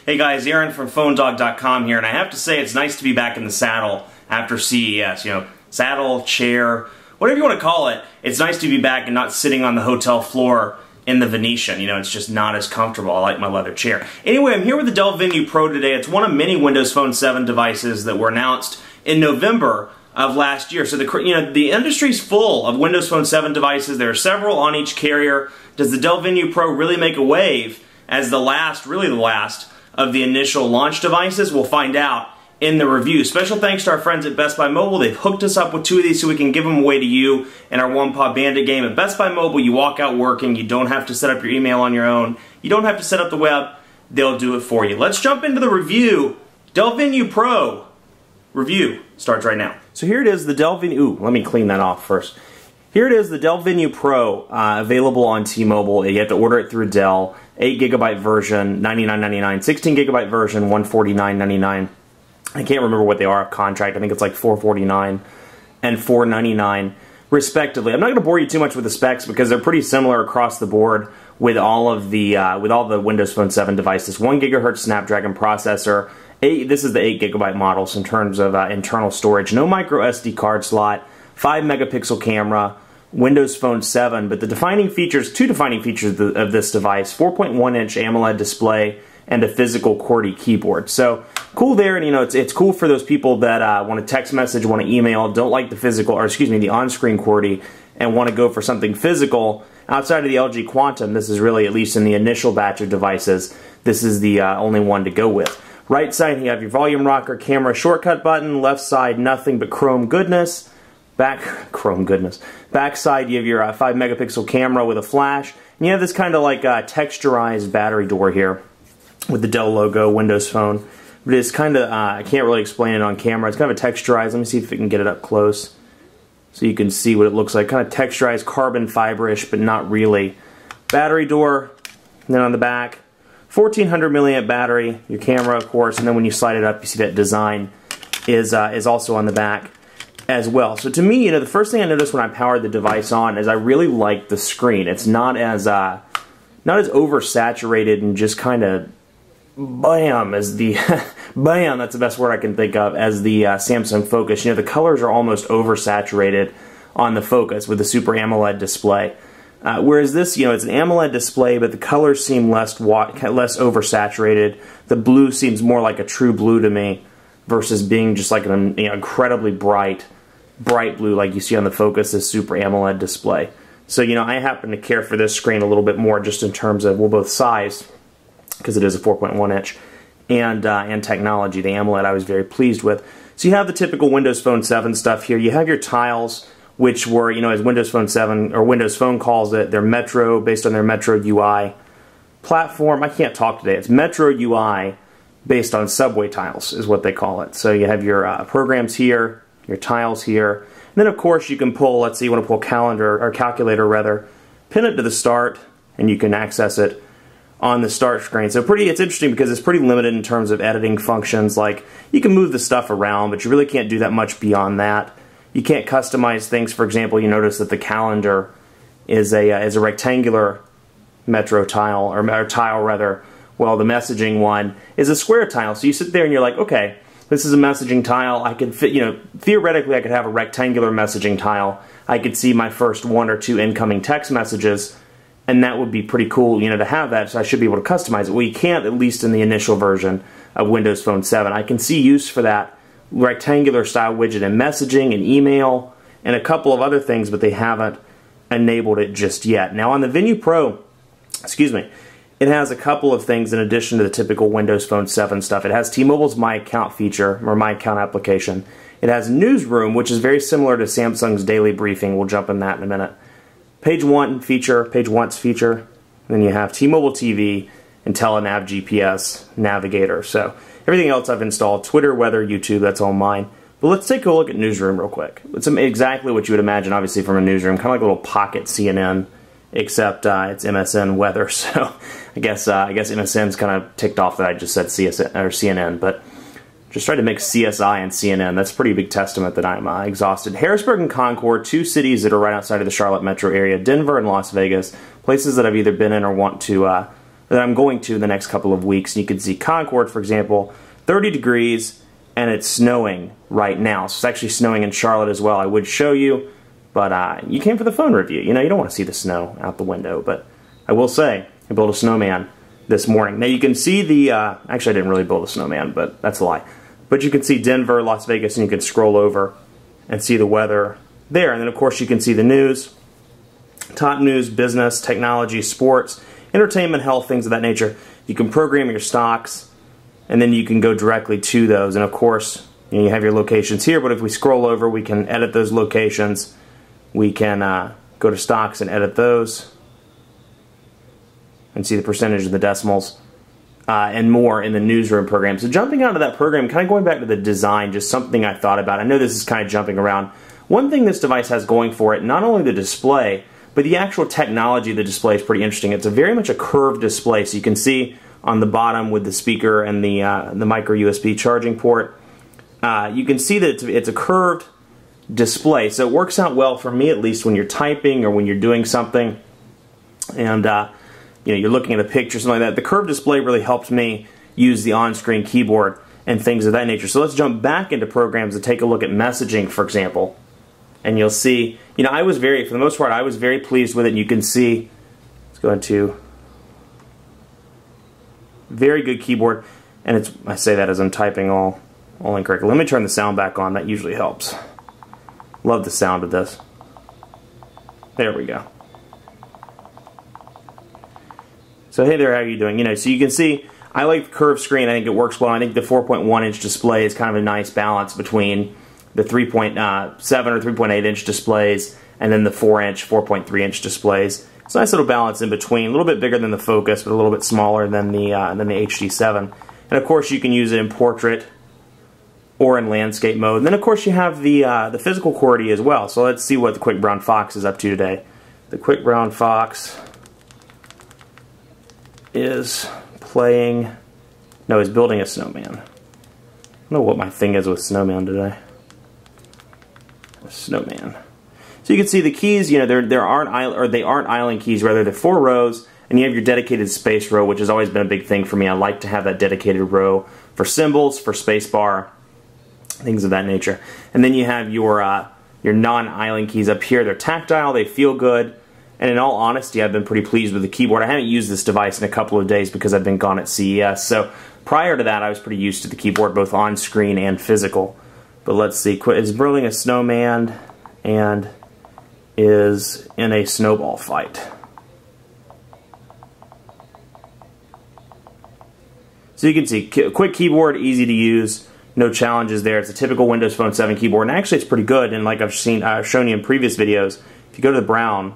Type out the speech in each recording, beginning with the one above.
Hey guys, Aaron from PhoneDog.com here, and I have to say it's nice to be back in the saddle after CES. You know, saddle, chair, whatever you want to call it. It's nice to be back and not sitting on the hotel floor in the Venetian. You know, it's just not as comfortable. I like my leather chair. Anyway, I'm here with the Dell Venue Pro today. It's one of many Windows Phone 7 devices that were announced in November of last year. So the industry's full of Windows Phone 7 devices. There are several on each carrier. Does the Dell Venue Pro really make a wave as the last, really the last, of the initial launch devices? We'll find out in the review. Special thanks to our friends at Best Buy Mobile. They've hooked us up with two of these so we can give them away to you in our One Paw Bandit game. At Best Buy Mobile, you walk out working. You don't have to set up your email on your own. You don't have to set up the web. They'll do it for you. Let's jump into the review. Dell Venue Pro review starts right now. So here it is, the Dell Venue. Ooh, let me clean that off first. Here it is, the Dell Venue Pro, available on T-Mobile. You have to order it through Dell. 8GB version, $99.99. 16GB version, $149.99. I can't remember what they are off contract. I think it's like $449 and $499 respectively. I'm not going to bore you too much with the specs because they're pretty similar across the board with all of the Windows Phone 7 devices. 1 GHz Snapdragon processor. This is the 8GB model, so in terms of internal storage. No micro SD card slot. 5 megapixel camera. Windows Phone 7, but the defining features, two defining features of this device: 4.1-inch AMOLED display and a physical QWERTY keyboard. So cool there, and you know it's cool for those people that want to text message, want to email, don't like the physical, or excuse me, the on-screen QWERTY, and want to go for something physical. Outside of the LG Quantum, this is really, at least in the initial batch of devices, this is the only one to go with. Right side, you have your volume rocker, camera shortcut button. Left side, nothing but chrome goodness. Back side, you have your 5 megapixel camera with a flash. And you have this kind of like texturized battery door here with the Dell logo, Windows Phone. But it's kind of, I can't really explain it on camera. It's kind of a texturized. Let me see if we can get it up close so you can see what it looks like. Kind of texturized, carbon fiber-ish, but not really. Battery door, and then on the back, 1400 milliamp battery, your camera, of course, and then when you slide it up, you see that design is also on the back as well. So to me, you know, the first thing I noticed when I powered the device on is I really like the screen. It's not as oversaturated and just kind of bam as the bam, that's the best word I can think of, as the Samsung Focus. You know, the colors are almost oversaturated on the Focus with the Super AMOLED display. Whereas this, you know, it's an AMOLED display, but the colors seem less oversaturated. The blue seems more like a true blue to me versus being just like an incredibly bright blue like you see on the Focus, this Super AMOLED display. So, you know, I happen to care for this screen a little bit more just in terms of, well, both size, because it is a 4.1-inch, and technology. The AMOLED I was very pleased with. So you have the typical Windows Phone 7 stuff here. You have your tiles, which were, you know, as Windows Phone 7, or Windows Phone calls it, they're Metro, based on their Metro UI platform. I can't talk today. It's Metro UI based on subway tiles is what they call it. So you have your programs here, your tiles here, and then of course you can pull, let's say you want to pull calculator rather, pin it to the start, and you can access it on the start screen. So it's interesting because it's pretty limited in terms of editing functions. Like, you can move the stuff around, but you really can't do that much beyond that. You can't customize things. For example, you notice that the calendar is a rectangular Metro tile, or tile rather. Well, the messaging one is a square tile. So you sit there and you're like, okay, this is a messaging tile. I could fit, you know, theoretically I could have a rectangular messaging tile. I could see my first 1 or 2 incoming text messages, and that would be pretty cool, you know, to have that. So I should be able to customize it. Well, you can't, at least in the initial version of Windows Phone 7. I can see use for that rectangular style widget in messaging and email and a couple of other things, but they haven't enabled it just yet. Now on the Venue Pro, excuse me, it has a couple of things in addition to the typical Windows Phone 7 stuff. It has T-Mobile's My Account feature, or My Account application. It has Newsroom, which is very similar to Samsung's Daily Briefing. We'll jump in that in a minute. Page Once feature. Then you have T-Mobile TV and Telenav GPS Navigator. So everything else I've installed: Twitter, weather, YouTube, that's all mine. But let's take a look at Newsroom real quick. It's exactly what you would imagine, obviously, from a newsroom. Kind of like a little pocket CNN, except it's MSN weather. So I guess MSN's kind of ticked off that I just said CSN or CNN, but just tried to mix CSI and CNN. That's a pretty big testament that I'm exhausted. Harrisburg and Concord, 2 cities that are right outside of the Charlotte metro area. Denver and Las Vegas, places that I've either been in or want to that I'm going to in the next couple of weeks. And you can see Concord, for example, 30 degrees, and it's snowing right now. So it's actually snowing in Charlotte as well. I would show you, but you came for the phone review. You know, you don't want to see the snow out the window, but I will say I built a snowman this morning. Now you can see the, actually I didn't really build a snowman, but that's a lie. But you can see Denver, Las Vegas, and you can scroll over and see the weather there. And then of course you can see the news, top news, business, technology, sports, entertainment, health, things of that nature. You can program your stocks, and then you can go directly to those. And of course, you have your locations here, but if we scroll over, we can edit those locations. We can go to stocks and edit those and see the percentage of the decimals and more in the newsroom program. So jumping out of that program, kind of going back to the design, just something I thought about. I know this is kind of jumping around. One thing this device has going for it, not only the display, but the actual technology of the display is pretty interesting. It's very much a curved display, so you can see on the bottom with the speaker and the micro USB charging port, you can see that it's a curved display. So it works out well for me, at least when you're typing or when you're doing something, and you know, you're looking at a picture, something like that. The curved display really helped me use the on-screen keyboard and things of that nature. So let's jump back into programs and take a look at messaging, for example. And you'll see, you know, for the most part, I was very pleased with it. And you can see, let's go into very good keyboard. And I say that as I'm typing all incorrectly. Let me turn the sound back on. That usually helps. Love the sound of this. There we go. So hey there, how are you doing? You know, so you can see, I like the curved screen. I think it works well. I think the 4.1-inch display is kind of a nice balance between the 3.7 or 3.8-inch displays and then the 4-inch, 4.3-inch displays. It's a nice little balance in between. A little bit bigger than the Focus, but a little bit smaller than the HD7. And of course, you can use it in portrait or in landscape mode. And then of course, you have the physical QWERTY as well. So let's see what the Quick Brown Fox is up to today. The Quick Brown Fox is playing, no, he's building a snowman. I don't know what my thing is with snowman today. A snowman. So you can see the keys, you know, they aren't island keys, rather they're 4 rows, and you have your dedicated space row, which has always been a big thing for me. I like to have that dedicated row for symbols, for spacebar, things of that nature. And then you have your non-island keys up here. They're tactile, they feel good. And in all honesty, I've been pretty pleased with the keyboard. I haven't used this device in a couple of days because I've been gone at CES. So prior to that, I was pretty used to the keyboard, both on screen and physical. But let's see, it's building a snowman and is in a snowball fight. So you can see, quick keyboard, easy to use, no challenges there. It's a typical Windows Phone 7 keyboard, and actually it's pretty good. And like I've shown you in previous videos, if you go to the brown,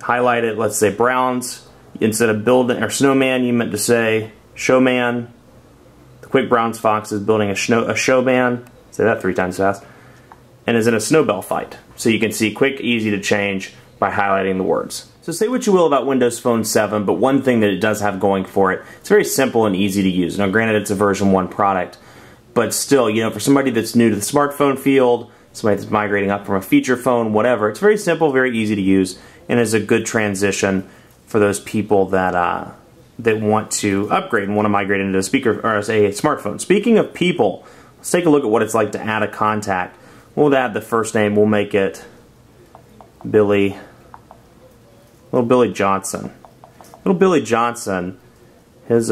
highlight it, let's say Browns, instead of building or snowman, you meant to say showman. The Quick Brown Fox is building a showman, say that 3 times fast, and is in a snowball fight. So you can see quick, easy to change by highlighting the words. So say what you will about Windows Phone 7, but one thing that it does have going for it, it's very simple and easy to use. Now granted, it's a version 1 product, but still, you know, for somebody that's new to the smartphone field, somebody that's migrating up from a feature phone, whatever, it's very simple, very easy to use, and is a good transition for those people that want to upgrade and want to migrate into a speaker or a smartphone. Speaking of people, let's take a look at what it's like to add a contact. We'll add the first name. We'll make it Billy. Little Billy Johnson. Little Billy Johnson. His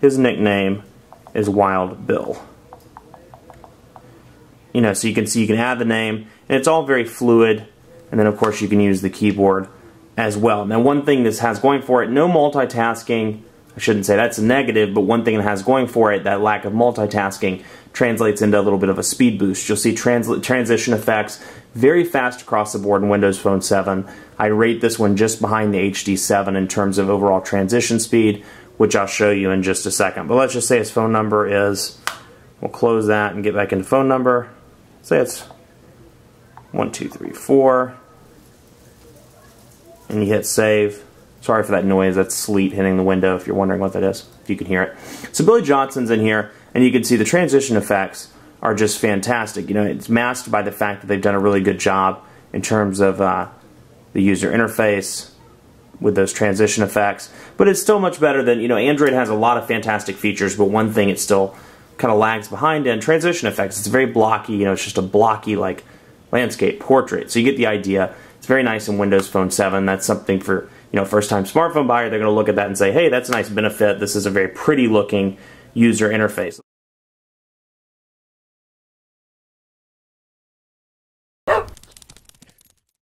nickname is Wild Bill. You know, so you can see you can add the name, and it's all very fluid. And then, of course, you can use the keyboard as well. Now, one thing this has going for it, no multitasking. I shouldn't say that's a negative, but one thing it has going for it, that lack of multitasking, translates into a little bit of a speed boost. You'll see transition effects very fast across the board in Windows Phone 7. I rate this one just behind the HD7 in terms of overall transition speed, which I'll show you in just a second. But let's just say his phone number is, we'll close that and get back into phone number. Say it's 1234, and you hit save. Sorry for that noise, that's sleet hitting the window if you're wondering what that is, if you can hear it. So Billy Johnson's in here, and you can see the transition effects are just fantastic. You know, it's masked by the fact that they've done a really good job in terms of the user interface, with those transition effects. But it's still much better than, you know, Android has a lot of fantastic features, but one thing it still kind of lags behind in transition effects. It's very blocky, you know, it's just a blocky like landscape portrait. So you get the idea. It's very nice in Windows Phone 7. That's something for, you know, first-time smartphone buyer. They're going to look at that and say, hey, that's a nice benefit. This is a very pretty looking user interface.